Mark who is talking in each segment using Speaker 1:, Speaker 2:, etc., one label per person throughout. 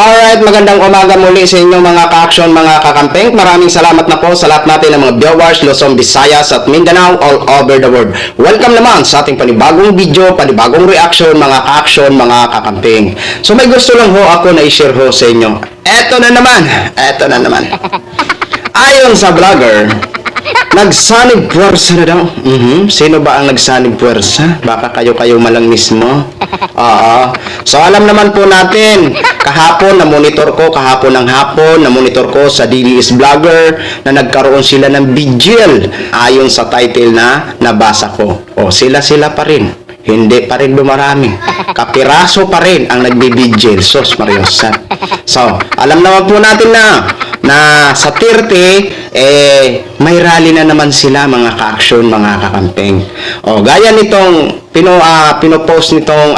Speaker 1: Alright, magandang umaga muli sa inyo mga ka-action, mga kakampeng. Maraming salamat na po sa lahat natin ng mga viewers, Luzon, Visayas at Mindanao all over the world. Welcome naman sa ating panibagong video, panibagong reaction, mga ka-action, mga kakampeng. So may gusto lang ho ako na i-share ho sa inyo. Eto na naman. Ayon sa vlogger, nagsanib puwersa na daw. Sino ba ang nagsanib puwersa? Baka kayo malang mismo. Oo. So alam naman po natin, kahapon na-monitor ko sa DDS Vlogger na nagkaroon sila ng vigil ayon sa title na nabasa ko. O sila pa rin. Hindi pa rin dumarami. Kapiraso pa rin ang nagbibigil. Sos Mariosa. So, alam naman po natin na sa 30, may rally na naman sila mga ka-action, mga kakampeng. O, gaya nitong pinopost nitong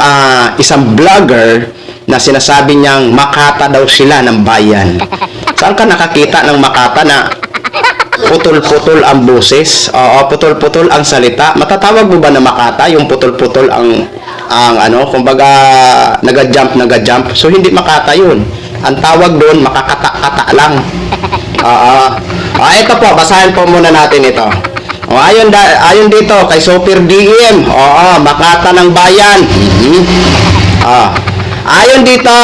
Speaker 1: isang vlogger na sinasabi niyang Makata daw sila ng bayan. Saan ka nakakita ng Makata na putol-putol ang boses? Oo, putol-putol ang salita. Matatawag mo ba na Makata yung putol-putol ang kumbaga naga-jump? So hindi Makata yun. Ang tawag doon makakata-kata lang. Ito po, basahin po muna natin ito. Ayon dito kay Super DM. Makata ng bayan. Ayon dito,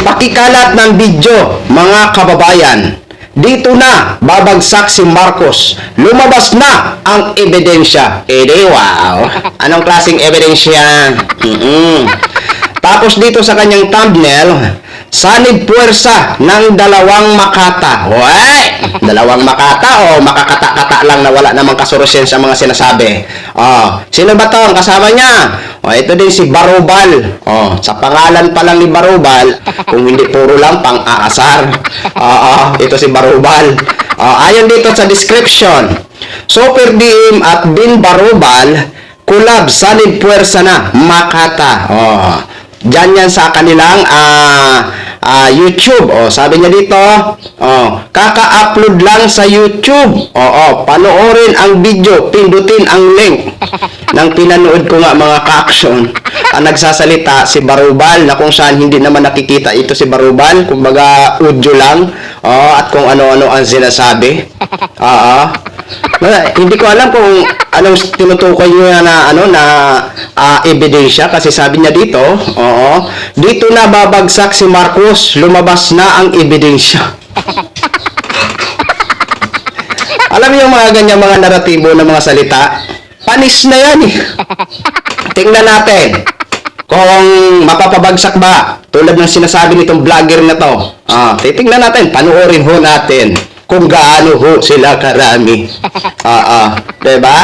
Speaker 1: pakikalat ng video, mga kababayan. Dito na babagsak si Marcos. Lumabas na ang ebidensya. Wow. Anong klaseng ebidensya? Tapos dito sa kanyang thumbnail, sanib puwersa ng dalawang Makata. Dalawang Makata o makakata-kata lang na wala namang kasolusyon sa mga sinasabi. Sino ba to ang kasama niya? Ito din si Barubal. Sa pangalan pa lang ni Barubal, kung hindi puro lang pang-aasar. Ito si Barubal. Ayon dito sa description, Super DM at Bin Barubal, collab sanib puwersa na Makata. Diyan yan sa kanilang YouTube. Sabi niya dito, kaka-upload lang sa YouTube. Panoorin ang video, pindutin ang link. Nang pinanood ko nga mga ka-action, ang nagsasalita si Barubal na kung saan hindi naman nakikita ito si Barubal, kumbaga audio lang, at kung ano-ano ang sinasabi. Hindi ko alam kung anong tinutukoy niya na ebidensya, kasi sabi niya dito, dito na babagsak si Marcos, lumabas na ang ebidensya. Alam niyo yung mga ganyan mga naratibo ng mga salita, panis na yan eh. Tingnan natin kung mapapabagsak ba, tulad ng sinasabi nitong vlogger na to. Titingnan natin, panuorin ho natin kung gaano ho sila karami. Diba?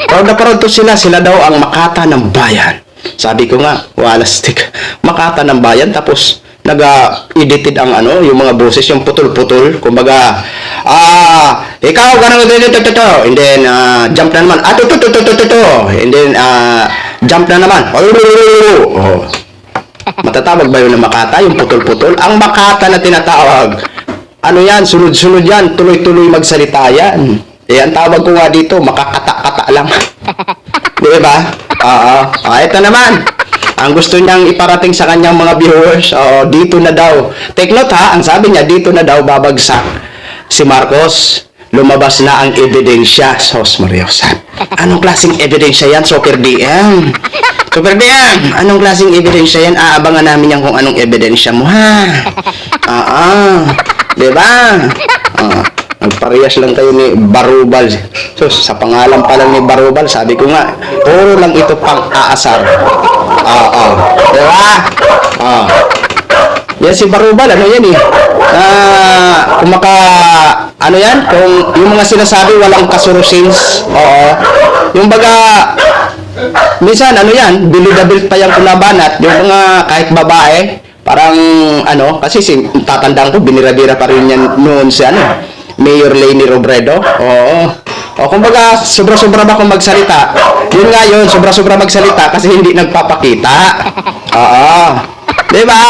Speaker 1: Proud na proud to sila daw ang Makata ng bayan. Sabi ko nga, walastik, Makata ng bayan, tapos nag-edited ang yung mga boses, yung putol-putol, kumbaga, ikaw, ganun, and then, jump na naman, and then, jump na naman, matatawag ba yun na Makata, yung putol-putol? Ang Makata na tinatawag, yan, sunod-sunod yan, tuloy-tuloy magsalita yan. Ang tawag ko nga dito, makakata-kata lang. Di ba? Ito naman. Ang gusto niyang iparating sa kanyang mga viewers, dito na daw. Take note ha, ang sabi niya, dito na daw babagsak si Marcos. Lumabas na ang ebidensya. Sos Mariosa. Anong klaseng ebidensya yan, Super DM? Super DM, anong klaseng ebidensya yan? Aabangan namin yan kung anong ebidensya mo, ha? Diba? Nagparehas lang kayo ni Barubal. So, sa pangalan pa lang ni Barubal, sabi ko nga, puro lang ito pang-aasar. Diba? Yan si Barubal, yan eh. Kung yung mga sinasabi walang kasurusins. Yung baga, minsan, build pa yung kulabanat. Yung mga kahit babae, parang, kasi tatandaan ko, binira-bira pa rin yan noon si Mayor Leni Robredo. Kumbaga, sobra-sobra ba kung magsalita? Yun nga yun, sobra-sobra magsalita kasi hindi nagpapakita. Diba?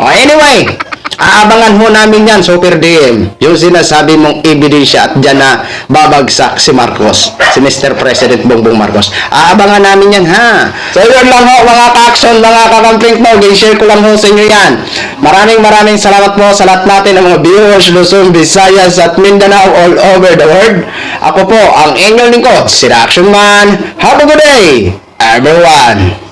Speaker 1: Anyway, Aabangan ho namin yan, Super DM. Yung sinasabi mong ebidensya at dyan na babagsak si Marcos, si Mr. President Bongbong Marcos. Aabangan namin yan, ha? So, yun lang ho, mga ka-action, mga kakamping mo. I-share ko lang ho sa inyo yan. Maraming salamat po sa lahat natin ng mga viewers, Luzon, Visayas, at Mindanao all over the world. Ako po, ang inyong lingkod, si Action Man. Have a good day, everyone!